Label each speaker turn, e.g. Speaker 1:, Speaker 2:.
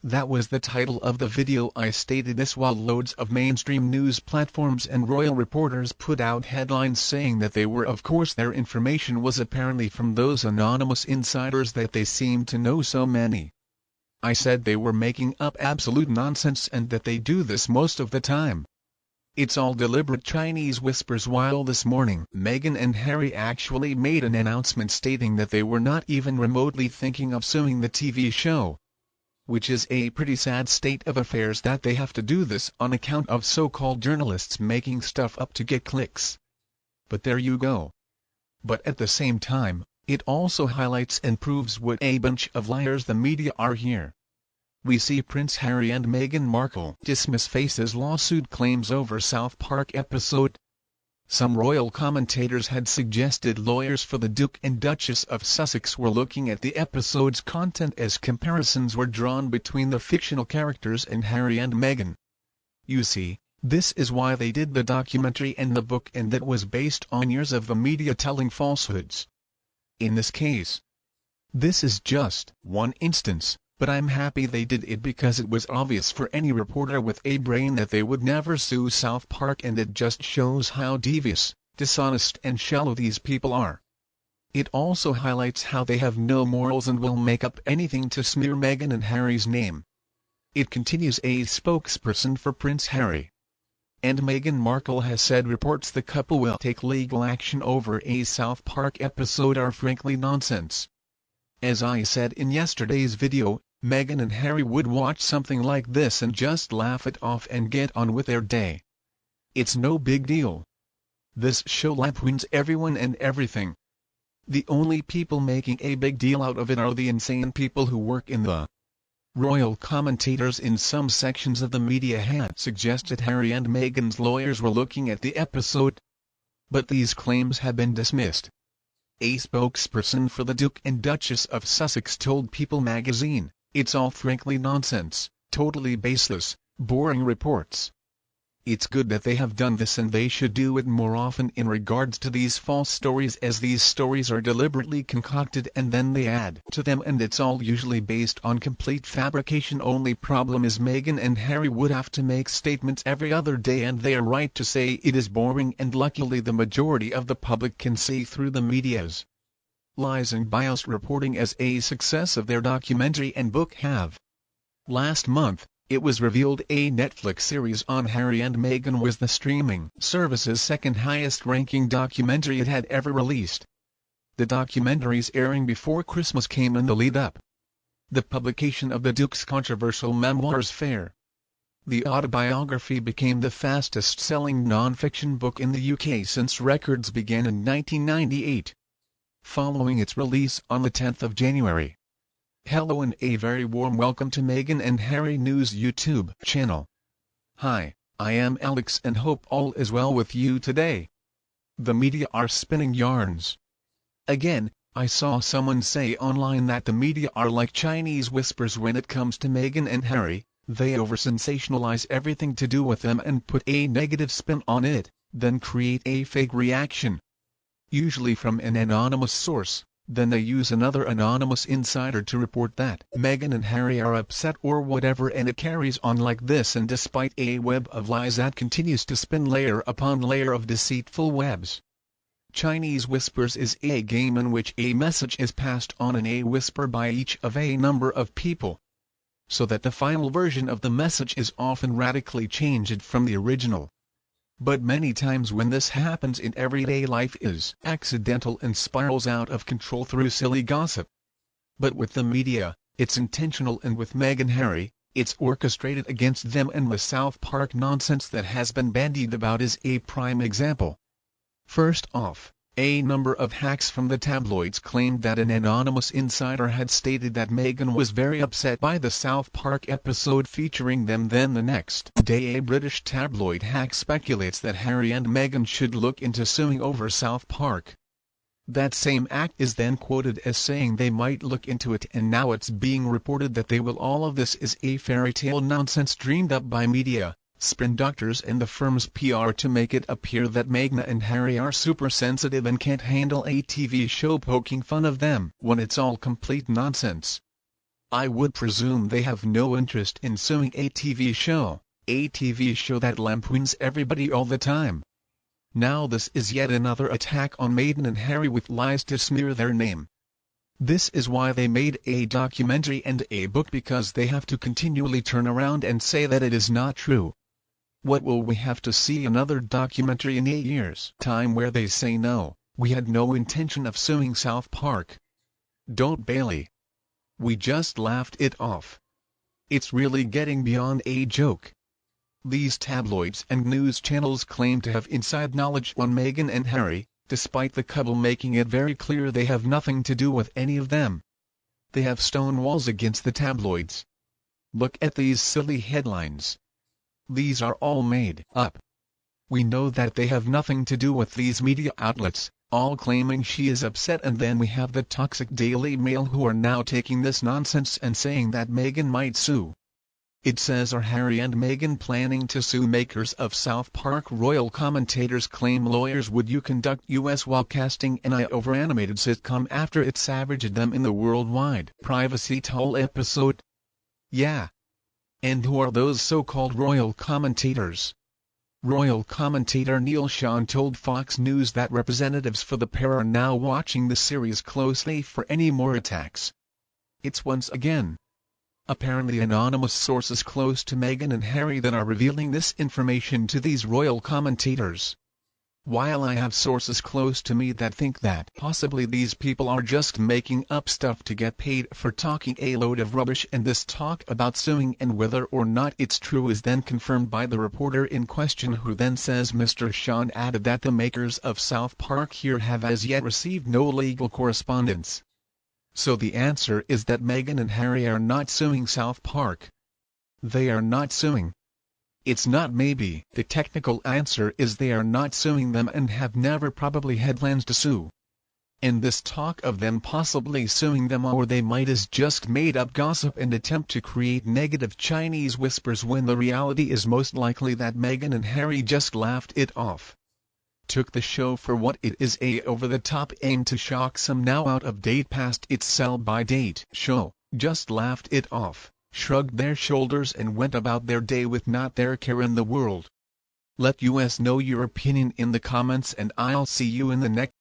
Speaker 1: That was the title of the video. I stated this while loads of mainstream news platforms and royal reporters put out headlines saying that they were, of course their information was apparently from those anonymous insiders that they seemed to know so many. I said they were making up absolute nonsense and that they do this most of the time. It's all deliberate Chinese whispers. While this morning Meghan and Harry actually made an announcement stating that they were not even remotely thinking of suing the TV show. Which is a pretty sad state of affairs that they have to do this on account of so-called journalists making stuff up to get clicks. But there you go. But at the same time, it also highlights and proves what a bunch of liars the media are here. We see Prince Harry and Meghan Markle dismiss Face's lawsuit claims over South Park episode. Some royal commentators had suggested lawyers for the Duke and Duchess of Sussex were looking at the episode's content as comparisons were drawn between the fictional characters and Harry and Meghan. You see, this is why they did the documentary and the book, and that was based on years of the media telling falsehoods. In this case, this is just one instance, but I'm happy they did it because it was obvious for any reporter with a brain that they would never sue South Park, and it just shows how devious, dishonest and shallow these people are. It also highlights how they have no morals and will make up anything to smear Meghan and Harry's name. It continues. A spokesperson for Prince Harry and Meghan Markle has said reports the couple will take legal action over a South Park episode are frankly nonsense. As I said in yesterday's video, Meghan and Harry would watch something like this and just laugh it off and get on with their day. It's no big deal. This show lampoons everyone and everything. The only people making a big deal out of it are the insane people who work in the royal commentators. In some sections of the media had suggested Harry and Meghan's lawyers were looking at the episode, but these claims have been dismissed. A spokesperson for the Duke and Duchess of Sussex told People magazine, "It's all frankly nonsense, totally baseless, boring reports. It's good that they have done this, and they should do it more often in regards to these false stories, as these stories are deliberately concocted and then they add to them, and it's all usually based on complete fabrication. Only problem is Meghan and Harry would have to make statements every other day, and they are right to say it is boring, and luckily the majority of the public can see through the media's lies and biased reporting as a success of their documentary and book have." Last month, it was revealed a Netflix series on Harry and Meghan was the streaming service's second highest ranking documentary it had ever released. The documentary's airing before Christmas came in the lead-up. The publication of the Duke's controversial memoirs Fair. The autobiography became the fastest-selling non-fiction book in the UK since records began in 1998. Following its release on the 10th of January. Hello and a very warm welcome to Meghan and Harry News YouTube channel. Hi, I am Alex and hope all is well with you today. The media are spinning yarns. Again, I saw someone say online that the media are like Chinese whispers when it comes to Meghan and Harry. They over-sensationalize everything to do with them and put a negative spin on it, then create a fake reaction. Usually from an anonymous source. Then they use another anonymous insider to report that Meghan and Harry are upset or whatever, and it carries on like this, and despite a web of lies that continues to spin layer upon layer of deceitful webs. Chinese whispers is a game in which a message is passed on in a whisper by each of a number of people, so that the final version of the message is often radically changed from the original. But many times when this happens in everyday life is accidental and spirals out of control through silly gossip. But with the media, it's intentional, and with Meghan and Harry, it's orchestrated against them, and the South Park nonsense that has been bandied about is a prime example. First off, a number of hacks from the tabloids claimed that an anonymous insider had stated that Meghan was very upset by the South Park episode featuring them. Then the next day a British tabloid hack speculates that Harry and Meghan should look into suing over South Park. That same act is then quoted as saying they might look into it, and now it's being reported that they will. All of this is a fairy tale nonsense dreamed up by media, spin doctors and the firm's PR to make it appear that Meghan and Harry are super sensitive and can't handle a TV show poking fun of them, when it's all complete nonsense. I would presume they have no interest in suing a TV show that lampoons everybody all the time. Now this is yet another attack on Meghan and Harry with lies to smear their name. This is why they made a documentary and a book, because they have to continually turn around and say that it is not true. What will we have to see another documentary in 8 years' time where they say no, we had no intention of suing South Park? Don't Bailey. We just laughed it off. It's really getting beyond a joke. These tabloids and news channels claim to have inside knowledge on Meghan and Harry, despite the couple making it very clear they have nothing to do with any of them. They have stone walls against the tabloids. Look at these silly headlines. These are all made up. We know that they have nothing to do with these media outlets, all claiming she is upset, and then we have the toxic Daily Mail who are now taking this nonsense and saying that Meghan might sue. It says, are Harry and Meghan planning to sue makers of South Park? Royal commentators claim lawyers would conduct U.S. while casting an over-animated sitcom after it savaged them in the worldwide privacy toll episode. Yeah. And who are those so-called royal commentators? Royal commentator Neil Sean told Fox News that representatives for the pair are now watching the series closely for any more attacks. It's once again apparently anonymous sources close to Meghan and Harry that are revealing this information to these royal commentators. While I have sources close to me that think that possibly these people are just making up stuff to get paid for talking a load of rubbish, and this talk about suing and whether or not it's true is then confirmed by the reporter in question, who then says Mr. Sean added that the makers of South Park here have as yet received no legal correspondence. So the answer is that Meghan and Harry are not suing South Park. They are not suing. It's not maybe. The technical answer is they are not suing them and have never probably had plans to sue. And this talk of them possibly suing them, or they might, is just made up gossip and attempt to create negative Chinese whispers, when the reality is most likely that Meghan and Harry just laughed it off. Took the show for what it is, a over-the-top aim to shock some now out-of-date past its sell-by-date show, just laughed it off, shrugged their shoulders and went about their day with not their care in the world. Let us know your opinion in the comments, and I'll see you in the next